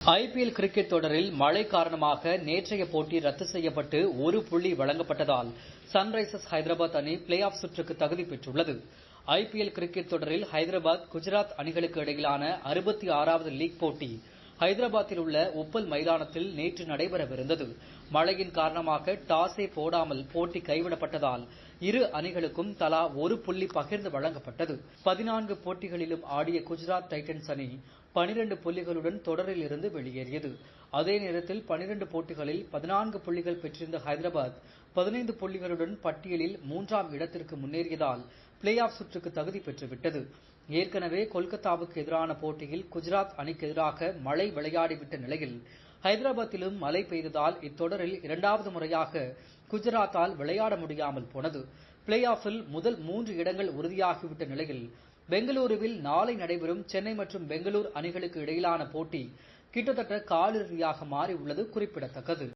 IPL cricket தொடரில் மழை காரணமாக நேற்றைய போட்டி ரத்து செய்யப்பட்டு ஒரு புள்ளி வழங்கப்பட்டதால் சன்ரைசர்ஸ் ஹைதராபாத் அணி பிளே ஆஃப் சுற்றுக்கு தகுதி பெற்றுள்ளது. ஐபிஎல் கிரிக்கெட் தொடரில் ஹைதராபாத், குஜராத் அணிகளுக்கு இடையிலான 66வது லீக் போட்டி ஹைதராபாத்தில் உள்ள உப்பல் மைதானத்தில் நேற்று நடைபெறவிருந்தது. மழையின் காரணமாக டாஸே போடாமல் போட்டி கைவிடப்பட்டதால் இரு அணிகளுக்கும் தலா ஒரு புள்ளி பகிர்ந்து வழங்கப்பட்டது. 14 போட்டிகளிலும் ஆடிய குஜராத் டைட்டன்ஸ் அணி 12 புள்ளிகளுடன் தொடரில் இருந்து வெளியேறியது. அதே நேரத்தில் 12 போட்டிகளில் 14 புள்ளிகள் பெற்றிருந்த ஹைதராபாத் 15 புள்ளிகளுடன் பட்டியலில் 3ஆம் இடத்திற்கு முன்னேறியதால் பிளே ஆஃப் சுற்றுக்கு தகுதி பெற்றுவிட்டது. ஏற்கனவே கொல்கத்தாவுக்கு எதிரான போட்டியில் குஜராத் அணிக்கு எதிராக மழை விளையாடிவிட்ட நிலையில் ஹைதராபாத்திலும் மழை பெய்ததால் இத்தொடரில் 2வது முறையாக குஜராத்தால் விளையாட முடியாமல் போனது. பிளே ஆஃபில் முதல் 3 இடங்கள் உறுதியாகிவிட்ட நிலையில் பெங்களூருவில் நாளை நடைபெறும் சென்னை மற்றும் பெங்களூர் அணிகளுக்கு இடையிலான போட்டி கிட்டத்தட்ட காலிறுதியாக மாறியுள்ளது குறிப்பிடத்தக்கது.